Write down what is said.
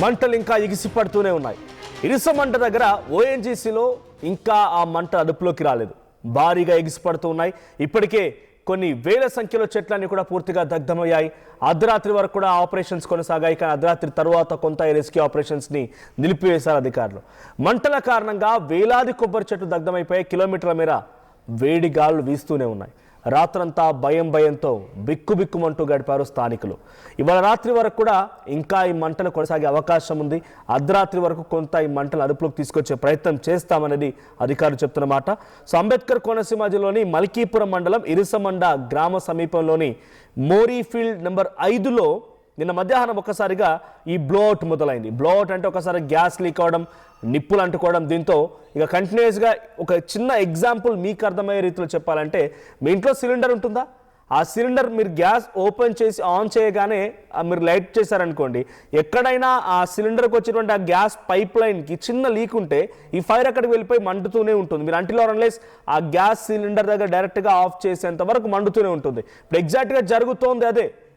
మంటలు ఇంకా ఎగిసిపడుతూనే ఉన్నాయి. ఇరుస మంట దగ్గర ఓఎన్జీసీలో ఇంకా ఆ మంట అదుపులోకి రాలేదు. భారీగా ఎగిసిపడుతూ ఉన్నాయి. ఇప్పటికే కొన్ని వేల సంఖ్యలో చెట్లన్నీ కూడా పూర్తిగా దగ్ధమయ్యాయి. అర్ధరాత్రి వరకు కూడా ఆపరేషన్స్ కొనసాగాయి. కానీ అర్ధరాత్రి తర్వాత కొంత రెస్క్యూ ఆపరేషన్స్ని నిలిపివేశారు అధికారులు. మంటల కారణంగా వేలాది కొబ్బరి చెట్లు దగ్ధమైపోయాయి. కిలోమీటర్ల మేర వేడి గాలులు వీస్తూనే ఉన్నాయి. రాత్రంతా భయంతో బిక్కుబిక్కుమంటూ గడిపారు స్థానికులు. ఇవాళ రాత్రి వరకు కూడా ఇంకా ఈ మంటలు కొనసాగే అవకాశం ఉంది. అర్ధరాత్రి వరకు కొంత ఈ మంటలు అదుపులోకి తీసుకొచ్చే ప్రయత్నం చేస్తామనేది అధికారులు చెప్తున్నమాట. సో అంబేద్కర్ కోనసీమ జిల్లాలోని మల్కీపురం మండలం ఇరుసమండ గ్రామ సమీపంలోని మోరీఫీల్డ్ నెంబర్ 5లో నిన్న మధ్యాహ్నం ఒక్కసారిగా ఈ బ్లోఅవుట్ మొదలైంది. బ్లోఅవుట్ అంటే ఒకసారి గ్యాస్ లీక్ అవడం, నిప్పులు అంటుకోవడం. దీంతో ఇక కంటిన్యూస్గా ఒక చిన్న ఎగ్జాంపుల్ మీకు అర్థమయ్యే రీతిలో చెప్పాలంటే, మీ ఇంట్లో సిలిండర్ ఉంటుందా? ఆ సిలిండర్ మీరు గ్యాస్ ఓపెన్ చేసి ఆన్ చేయగానే మీరు లైట్ చేశారనుకోండి, ఎక్కడైనా ఆ సిలిండర్కి వచ్చినటువంటి ఆ గ్యాస్ పైప్ లైన్కి చిన్న లీక్ ఉంటే ఈ ఫైర్ అక్కడికి వెళ్ళిపోయి మండుతూనే ఉంటుంది. మీరు అంటిలో అన్లెస్ ఆ గ్యాస్ సిలిండర్ దగ్గర డైరెక్ట్గా ఆఫ్ చేసేంత వరకు మండుతూనే ఉంటుంది. ఇప్పుడు ఎగ్జాక్ట్గా జరుగుతోంది అదే.